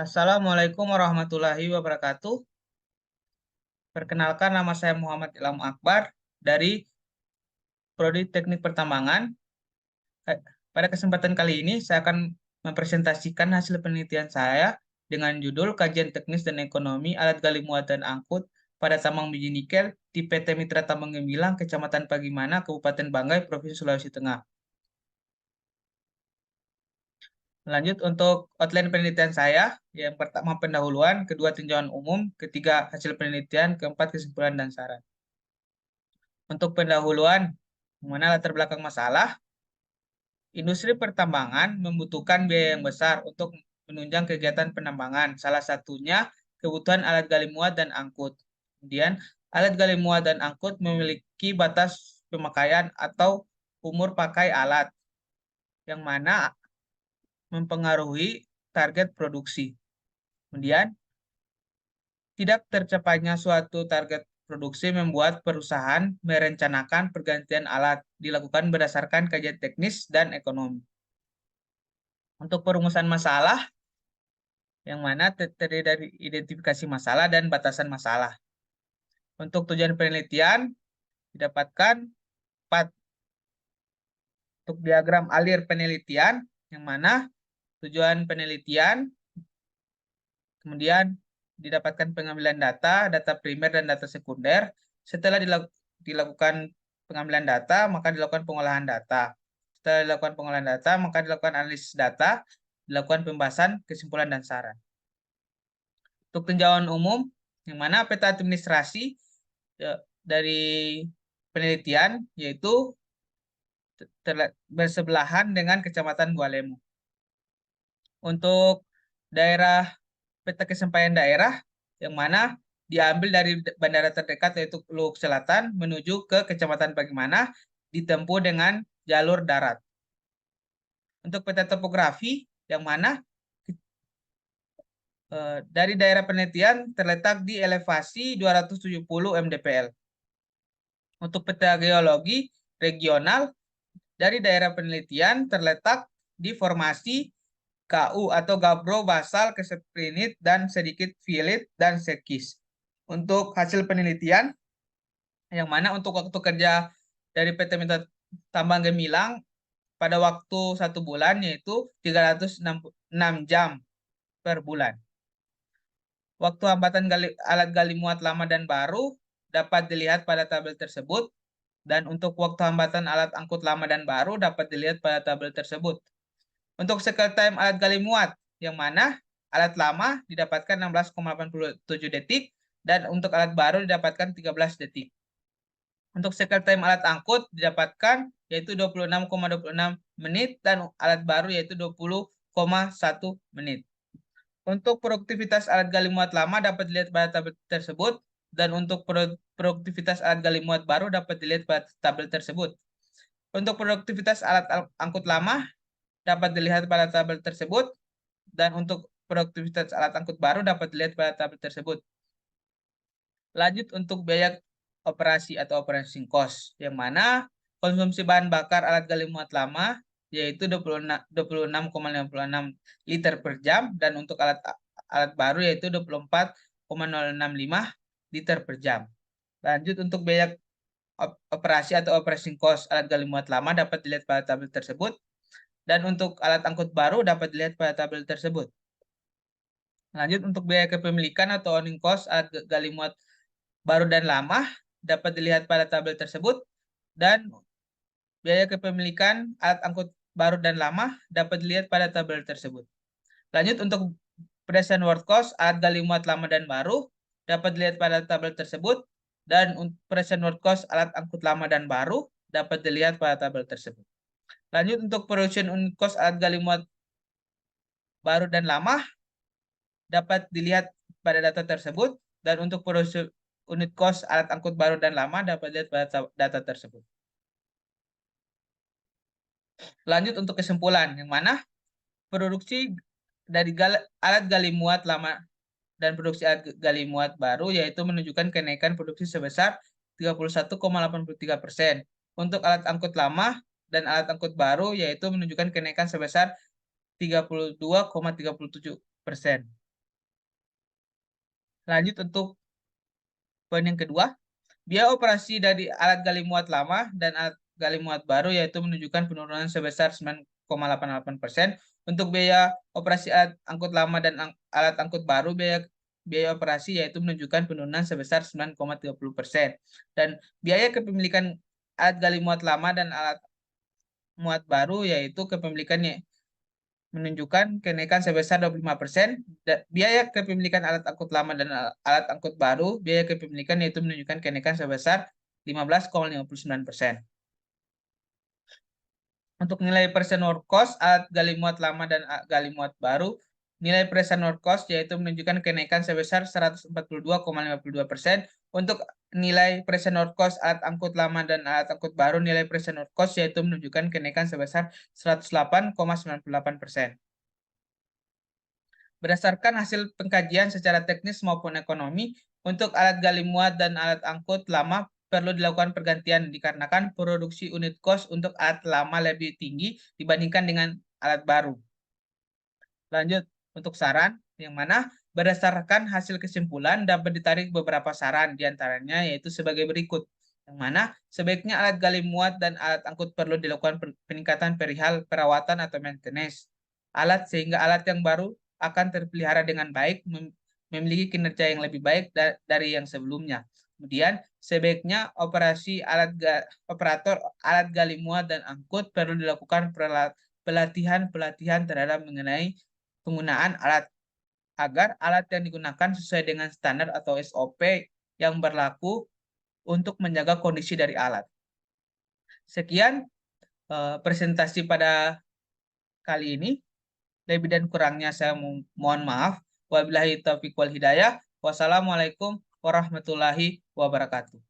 Assalamualaikum warahmatullahi wabarakatuh. Perkenalkan, nama saya Muhammad Ilham Akbar dari Prodi Teknik Pertambangan. Eh, Pada kesempatan kali ini, saya akan mempresentasikan hasil penelitian saya dengan judul Kajian Teknis dan Ekonomi Alat Gali Muat dan Angkut pada Tambang Biji Nikel di PT Mitra Tambang Gemilang, Kecamatan Pagimana, Kabupaten Banggai, Provinsi Sulawesi Tengah. Lanjut untuk outline penelitian saya, yang pertama pendahuluan, kedua tinjauan umum, ketiga hasil penelitian, keempat kesimpulan dan saran. Untuk pendahuluan, mana latar belakang masalah, industri pertambangan membutuhkan biaya yang besar untuk menunjang kegiatan penambangan. Salah satunya kebutuhan alat gali muat dan angkut. Kemudian, alat gali muat dan angkut memiliki batas pemakaian atau umur pakai alat, yang mana mempengaruhi target produksi. Kemudian, tidak tercapainya suatu target produksi membuat perusahaan merencanakan pergantian alat dilakukan berdasarkan kajian teknis dan ekonomi. Untuk perumusan masalah, yang mana terdiri dari identifikasi masalah dan batasan masalah. Untuk tujuan penelitian, didapatkan 4. Untuk diagram alir penelitian, yang mana tujuan penelitian, kemudian didapatkan pengambilan data primer dan data sekunder. Setelah dilakukan pengambilan data, maka dilakukan pengolahan data. Setelah dilakukan pengolahan data, maka dilakukan analisis data, dilakukan pembahasan, kesimpulan, dan saran. Untuk tinjauan umum, yang mana peta administrasi dari penelitian, yaitu bersebelahan dengan Kecamatan Bualemu. Untuk daerah peta kesampaian daerah, yang mana diambil dari bandara terdekat yaitu Luhuk Selatan menuju ke Kecamatan Bagaimana, ditempuh dengan jalur darat. Untuk peta topografi, yang mana dari daerah penelitian terletak di elevasi 270 mdpl. Untuk peta geologi regional, dari daerah penelitian terletak di formasi KU atau Gabbro Basal Keseprinit dan sedikit Filit dan Sekis. Untuk hasil penelitian, yang mana untuk waktu kerja dari PT Mitra Tambang Gemilang pada waktu 1 bulan yaitu 306 jam per bulan. Waktu hambatan alat gali muat lama dan baru dapat dilihat pada tabel tersebut, dan untuk waktu hambatan alat angkut lama dan baru dapat dilihat pada tabel tersebut. Untuk cycle time alat gali muat, yang mana alat lama didapatkan 16,87 detik dan untuk alat baru didapatkan 13 detik. Untuk cycle time alat angkut didapatkan yaitu 26,26 menit dan alat baru yaitu 20,1 menit. Untuk produktivitas alat gali muat lama dapat dilihat pada tabel tersebut, dan untuk produktivitas alat gali muat baru dapat dilihat pada tabel tersebut. Untuk produktivitas alat angkut lama dapat dilihat pada tabel tersebut, dan untuk produktivitas alat angkut baru dapat dilihat pada tabel tersebut. Lanjut untuk biaya operasi atau operating cost, yang mana konsumsi bahan bakar alat gali muat lama yaitu 26,56 liter per jam, dan untuk alat baru yaitu 24,065 liter per jam. Lanjut untuk biaya operasi atau operating cost alat gali muat lama dapat dilihat pada tabel tersebut, dan untuk alat angkut baru dapat dilihat pada tabel tersebut. Lanjut untuk biaya kepemilikan atau owning cost alat gali muat baru dan lama dapat dilihat pada tabel tersebut, dan biaya kepemilikan alat angkut baru dan lama dapat dilihat pada tabel tersebut. Lanjut untuk present work cost alat gali muat lama dan baru dapat dilihat pada tabel tersebut, dan present work cost alat angkut lama dan baru dapat dilihat pada tabel tersebut. Lanjut untuk production unit cost alat gali muat baru dan lama dapat dilihat pada data tersebut, dan untuk production unit cost alat angkut baru dan lama dapat dilihat pada data tersebut. Lanjut untuk kesimpulan, yang mana produksi dari alat gali muat lama dan produksi alat gali muat baru yaitu menunjukkan kenaikan produksi sebesar 31,83%. Untuk alat angkut lama dan alat angkut baru yaitu menunjukkan kenaikan sebesar 32,37%. Lanjut untuk poin yang kedua, biaya operasi dari alat gali muat lama dan alat gali muat baru yaitu menunjukkan penurunan sebesar 9,88%. Untuk biaya operasi alat angkut lama dan alat angkut baru, biaya operasi yaitu menunjukkan penurunan sebesar 9,30%. Dan biaya kepemilikan alat gali muat lama dan alat muat baru yaitu kepemilikannya menunjukkan kenaikan sebesar 25%. Biaya kepemilikan alat angkut lama dan alat angkut baru, biaya kepemilikan yaitu menunjukkan kenaikan sebesar 15,59%. Untuk nilai percent work cost alat gali muat lama dan gali muat baru, nilai percent work cost yaitu menunjukkan kenaikan sebesar 142,52%. Untuk nilai percent work cost alat angkut lama dan alat angkut baru, nilai percent work cost yaitu menunjukkan kenaikan sebesar 108,98%. Berdasarkan hasil pengkajian secara teknis maupun ekonomi, untuk alat gali muat dan alat angkut lama perlu dilakukan pergantian dikarenakan produksi unit cost untuk alat lama lebih tinggi dibandingkan dengan alat baru. Lanjut untuk saran, yang mana berdasarkan hasil kesimpulan dapat ditarik beberapa saran, diantaranya yaitu sebagai berikut. Yang mana sebaiknya alat gali muat dan alat angkut perlu dilakukan peningkatan perihal perawatan atau maintenance alat sehingga alat yang baru akan terpelihara dengan baik, memiliki kinerja yang lebih baik dari yang sebelumnya. Kemudian, sebaiknya operator alat gali muat dan angkut perlu dilakukan pelatihan terhadap mengenai penggunaan alat agar alat yang digunakan sesuai dengan standar atau SOP yang berlaku untuk menjaga kondisi dari alat. Sekian presentasi pada kali ini. Lebih dan kurangnya saya mohon maaf. Wabillahi taufiq wal hidayah. Wassalamualaikum warahmatullahi wabarakatuh.